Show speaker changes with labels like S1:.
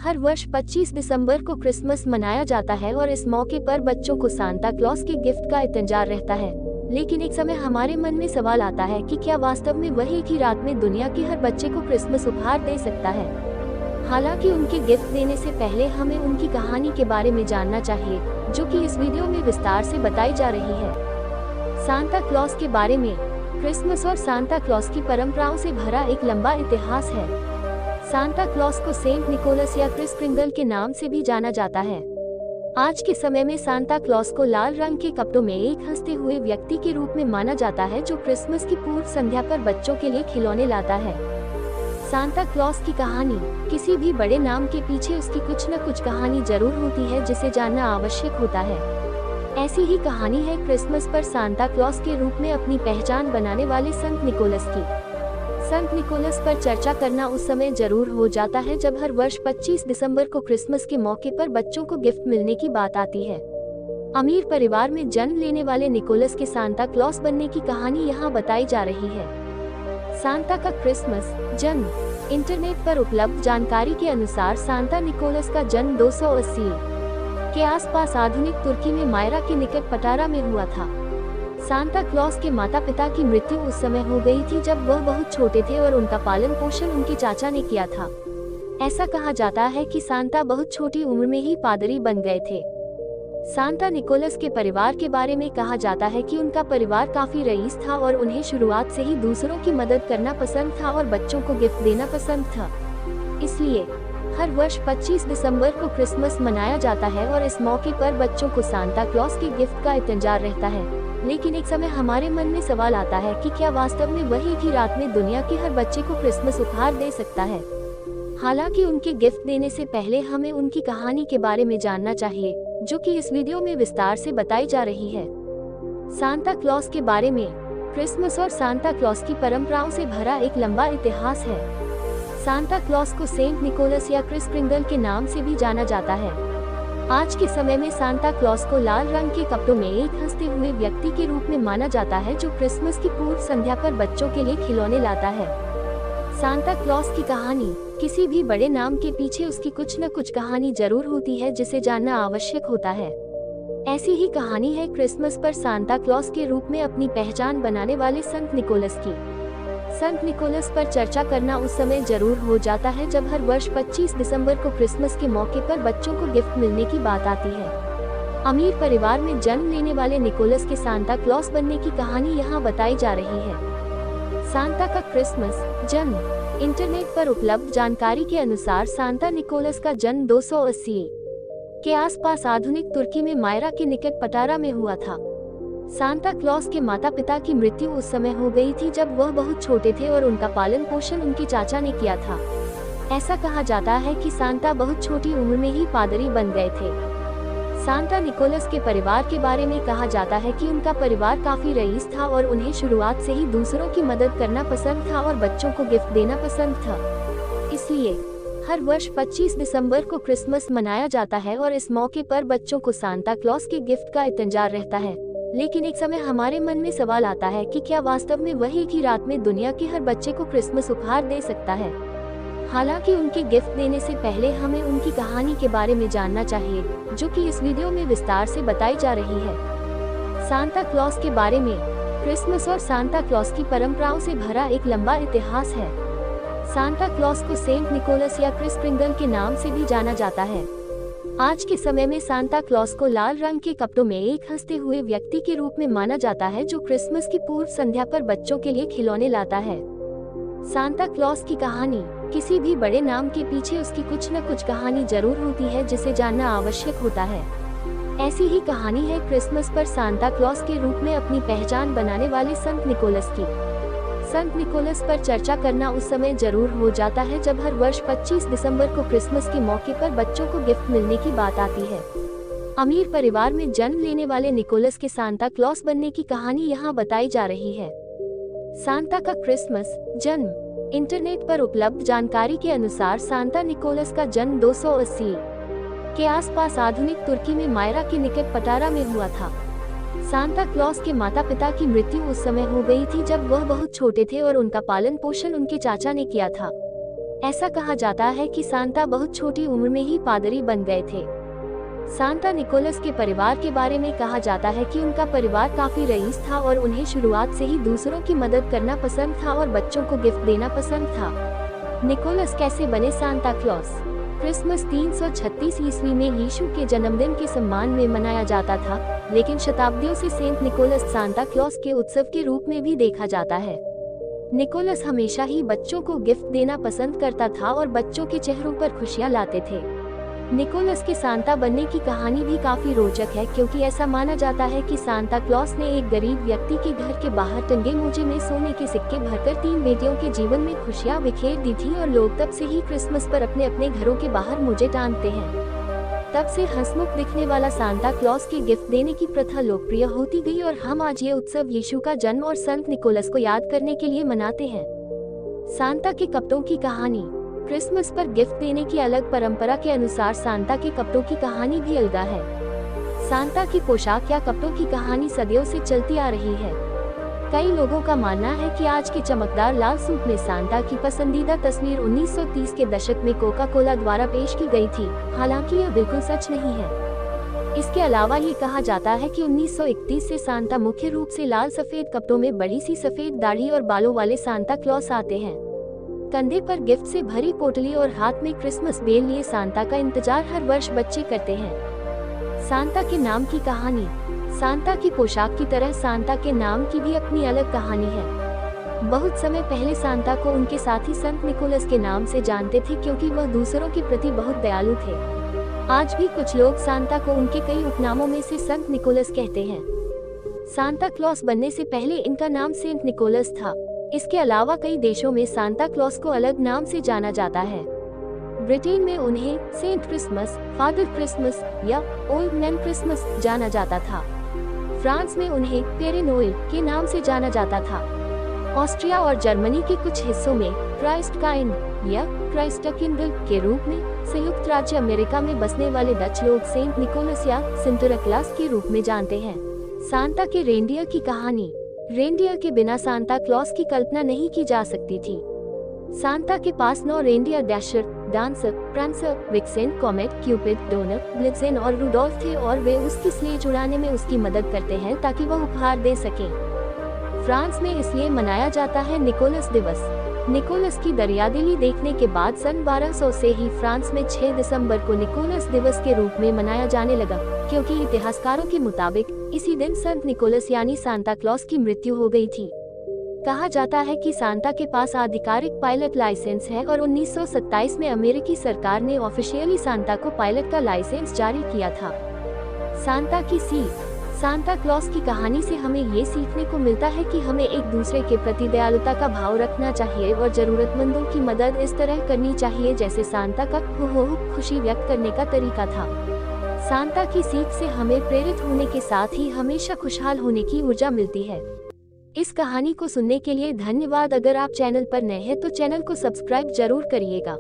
S1: हर वर्ष 25 दिसंबर को क्रिसमस मनाया जाता है और इस मौके पर बच्चों को सांता क्लॉस के गिफ्ट का इंतजार रहता है। लेकिन एक समय हमारे मन में सवाल आता है कि क्या वास्तव में वह एक ही रात में दुनिया के हर बच्चे को क्रिसमस उपहार दे सकता है। हालांकि उनके गिफ्ट देने से पहले हमें उनकी कहानी के बारे में जानना चाहिए, जो कि इस वीडियो में विस्तार से बताई जा रही है। सांता क्लॉस के बारे में। क्रिसमस और सांता क्लॉस की परंपराओं से भरा एक लंबा इतिहास है। सांता क्लॉस को सेंट निकोलस या क्रिस क्रिंगल के नाम से भी जाना जाता है। आज के समय में सांता क्लॉस को लाल रंग के कपड़ों में एक हंसते हुए व्यक्ति के रूप में माना जाता है, जो क्रिसमस की पूर्व संध्या पर बच्चों के लिए खिलौने लाता है। सांता क्लॉस की कहानी। किसी भी बड़े नाम के पीछे उसकी कुछ न कुछ कहानी जरूर होती है, जिसे जानना आवश्यक होता है। ऐसी ही कहानी है क्रिसमस पर सांता क्लॉस के रूप में अपनी पहचान बनाने वाले संत निकोलस की। संत निकोलस पर चर्चा करना उस समय जरूर हो जाता है जब हर वर्ष 25 दिसंबर को क्रिसमस के मौके पर बच्चों को गिफ्ट मिलने की बात आती है। अमीर परिवार में जन्म लेने वाले निकोलस के सांता क्लॉस बनने की कहानी यहाँ बताई जा रही है। सांता का क्रिसमस जन्म। इंटरनेट पर उपलब्ध जानकारी के अनुसार सांता निकोलस का जन्म 280 के आसपास आधुनिक तुर्की में मायरा के निकट पटारा में हुआ था। सांता क्लॉस के माता पिता की मृत्यु उस समय हो गई थी जब वह बहुत छोटे थे और उनका पालन पोषण उनके चाचा ने किया था। ऐसा कहा जाता है कि सांता बहुत छोटी उम्र में ही पादरी बन गए थे। सांता निकोलस के परिवार के बारे में कहा जाता है कि उनका परिवार काफी रईस था और उन्हें शुरुआत से ही दूसरों की मदद करना पसंद था और बच्चों को गिफ्ट देना पसंद था। इसलिए हर वर्ष 25 दिसंबर को क्रिसमस मनाया जाता है और इस मौके पर बच्चों को सांता क्लॉस के गिफ्ट का इंतजार रहता है। लेकिन एक समय हमारे मन में सवाल आता है कि क्या वास्तव में वह एक ही रात में दुनिया के हर बच्चे को क्रिसमस उपहार दे सकता है। हालांकि उनके गिफ्ट देने से पहले हमें उनकी कहानी के बारे में जानना चाहिए, जो कि इस वीडियो में विस्तार से बताई जा रही है। सांता क्लॉस के बारे में। क्रिसमस और सांता क्लॉस की परंपराओं से भरा एक लंबा इतिहास है। सांता क्लॉस को सेंट निकोलस या क्रिस क्रिंगल के नाम से भी जाना जाता है। आज के समय में सांता क्लॉस को लाल रंग के कपड़ों में एक हंसते हुए व्यक्ति के रूप में माना जाता है, जो क्रिसमस की पूर्व संध्या पर बच्चों के लिए खिलौने लाता है। सांता क्लॉस की कहानी। किसी भी बड़े नाम के पीछे उसकी कुछ न कुछ कहानी जरूर होती है, जिसे जानना आवश्यक होता है। ऐसी ही कहानी है क्रिसमस पर सांता क्लॉस के रूप में अपनी पहचान बनाने वाले संत निकोलस की। संत निकोलस पर चर्चा करना उस समय जरूर हो जाता है जब हर वर्ष 25 दिसंबर को क्रिसमस के मौके पर बच्चों को गिफ्ट मिलने की बात आती है। अमीर परिवार में जन्म लेने वाले निकोलस के सांता क्लॉस बनने की कहानी यहाँ बताई जा रही है। सांता का क्रिसमस जन्म। इंटरनेट पर उपलब्ध जानकारी के अनुसार सांता निकोलस का जन्म 280 के आसपास आधुनिक तुर्की में मायरा के निकट पटारा में हुआ था। सांता क्लॉस के माता पिता की मृत्यु उस समय हो गई थी जब वह बहुत छोटे थे और उनका पालन पोषण उनके चाचा ने किया था। ऐसा कहा जाता है कि सांता बहुत छोटी उम्र में ही पादरी बन गए थे। सांता निकोलस के परिवार के बारे में कहा जाता है कि उनका परिवार काफी रईस था और उन्हें शुरुआत से ही दूसरों की मदद करना पसंद था और बच्चों को गिफ्ट देना पसंद था। इसलिए हर वर्ष 25 दिसंबर को क्रिसमस मनाया जाता है और इस मौके पर बच्चों को सांता क्लॉस के गिफ्ट का इंतजार रहता है। लेकिन एक समय हमारे मन में सवाल आता है कि क्या वास्तव में वह एक ही रात में दुनिया के हर बच्चे को क्रिसमस उपहार दे सकता है। हालांकि उनके गिफ्ट देने से पहले हमें उनकी कहानी के बारे में जानना चाहिए, जो कि इस वीडियो में विस्तार से बताई जा रही है। सांता क्लॉस के बारे में। क्रिसमस और सांता क्लॉस की परंपराओं से भरा एक लंबा इतिहास है। सांता क्लॉस को सेंट निकोलस या क्रिस क्रिंगल के नाम से भी जाना जाता है। आज के समय में सांता क्लॉस को लाल रंग के कपड़ों में एक हंसते हुए व्यक्ति के रूप में माना जाता है, जो क्रिसमस की पूर्व संध्या पर बच्चों के लिए खिलौने लाता है। सांता क्लॉस की कहानी। किसी भी बड़े नाम के पीछे उसकी कुछ न कुछ कहानी जरूर होती है, जिसे जानना आवश्यक होता है। ऐसी ही कहानी है क्रिसमस पर सांता क्लॉस के रूप में अपनी पहचान बनाने वाले संत निकोलस की। संत निकोलस पर चर्चा करना उस समय जरूर हो जाता है जब हर वर्ष 25 दिसंबर को क्रिसमस के मौके पर बच्चों को गिफ्ट मिलने की बात आती है। अमीर परिवार में जन्म लेने वाले निकोलस के सांता क्लॉस बनने की कहानी यहाँ बताई जा रही है। सांता का क्रिसमस जन्म। इंटरनेट पर उपलब्ध जानकारी के अनुसार सांता निकोलस का जन्म 280 के आसपास आधुनिक तुर्की में मायरा के निकट पटारा में हुआ था। सांता क्लॉस के माता पिता की मृत्यु उस समय हो गई थी जब वह बहुत छोटे थे और उनका पालन पोषण उनके चाचा ने किया था। ऐसा कहा जाता है कि सांता बहुत छोटी उम्र में ही पादरी बन गए थे। सांता निकोलस के परिवार के बारे में कहा जाता है कि उनका परिवार काफी रईस था और उन्हें शुरुआत से ही दूसरों की मदद करना पसंद था और बच्चों को गिफ्ट देना पसंद था। निकोलस कैसे बने सांता क्लॉस? क्रिसमस 336 ईस्वी में यीशु के जन्मदिन के सम्मान में मनाया जाता था, लेकिन शताब्दियों से सेंट निकोलस सांता क्लॉस के उत्सव के रूप में भी देखा जाता है। निकोलस हमेशा ही बच्चों को गिफ्ट देना पसंद करता था और बच्चों के चेहरों पर खुशियां लाते थे। निकोलस के सांता बनने की कहानी भी काफी रोचक है, क्योंकि ऐसा माना जाता है कि सांता क्लॉस ने एक गरीब व्यक्ति के घर के बाहर टंगे मोजे में सोने के सिक्के भरकर 3 बेटियों के जीवन में खुशियां बिखेर दी थी और लोग तब से ही क्रिसमस पर अपने अपने घरों के बाहर मोजे टांगते हैं। तब से हंसमुख दिखने वाला सांता क्लॉस के गिफ्ट देने की प्रथा लोकप्रिय होती गई और हम आज ये उत्सव यीशु का जन्म और संत निकोलस को याद करने के लिए मनाते हैं। सांता के कपड़ों की कहानी। क्रिसमस पर गिफ्ट देने की अलग परंपरा के अनुसार सांता के कपड़ों की कहानी भी अलग है। सांता की पोशाक या कपड़ों की कहानी सदियों से चलती आ रही है। कई लोगों का मानना है कि आज के चमकदार लाल सूट में सांता की पसंदीदा तस्वीर 1930 के दशक में कोका कोला द्वारा पेश की गई थी, हालांकि यह बिल्कुल सच नहीं है। इसके अलावा ये कहा जाता है कि 1931 से सांता मुख्य रूप से लाल सफेद कपड़ों में बड़ी सी सफेद दाढ़ी और बालों वाले सांता क्लॉस आते हैं। कंधे पर गिफ्ट से भरी पोटली और हाथ में क्रिसमस बेल लिए सांता का इंतजार हर वर्ष बच्चे करते हैं। सांता के नाम की कहानी। सांता की पोशाक की तरह सांता के नाम की भी अपनी अलग कहानी है। बहुत समय पहले सांता को उनके साथी संत निकोलस के नाम से जानते थे, क्योंकि वह दूसरों के प्रति बहुत दयालु थे। आज भी कुछ लोग सांता को उनके कई उपनामों में से संत निकोलस कहते हैं। सांता क्लॉस बनने से पहले इनका नाम सेंट निकोलस था। इसके अलावा कई देशों में सांता क्लॉस को अलग नाम से जाना जाता है। ब्रिटेन में उन्हें सेंट क्रिसमस, फादर क्रिसमस या ओल्ड मैन क्रिसमस जाना जाता था। फ्रांस में उन्हें पेरे नोएल के नाम से जाना जाता था। ऑस्ट्रिया और जर्मनी के कुछ हिस्सों में क्राइस्ट काइंड या क्राइस्टकिंडल के रूप में, संयुक्त राज्य अमेरिका में बसने वाले डच लोग सेंट निकोलस या सिंटरक्लास के रूप में जानते हैं। सांता के रेनडियर की कहानी। रेनडियर के बिना सांता क्लॉस की कल्पना नहीं की जा सकती थी। सांता के पास 9 reindeer Dasher, Dancer, Prancer, Vixen, Comet, Cupid, Donner, Blitzen और रूडोल्फ थे और वे उसकी स्लेज उड़ाने में उसकी मदद करते हैं ताकि वह उपहार दे सके। फ्रांस में इसलिए मनाया जाता है निकोलस दिवस। निकोलस की दरियादिली देखने के बाद सन 1200 से ही फ्रांस में 6 दिसंबर को निकोलस दिवस के रूप में मनाया जाने लगा, क्योंकि इतिहासकारों के मुताबिक इसी दिन संत निकोलस यानी सांता क्लॉस की मृत्यु हो गई थी। कहा जाता है कि सांता के पास आधिकारिक पायलट लाइसेंस है और 1927 में अमेरिकी सरकार ने ऑफिशियली सांता को पायलट का लाइसेंस जारी किया था। सांता की सीख। सांता क्लॉस की कहानी से हमें ये सीखने को मिलता है कि हमें एक दूसरे के प्रति दयालुता का भाव रखना चाहिए और जरूरतमंदों की मदद इस तरह करनी चाहिए जैसे सांता का हो खुशी व्यक्त करने का तरीका था। सांता की सीख से हमें प्रेरित होने के साथ ही हमेशा खुशहाल होने की ऊर्जा मिलती है। इस कहानी को सुनने के लिए धन्यवाद। अगर आप चैनल पर नए हैं तो चैनल को सब्सक्राइब जरूर करिएगा।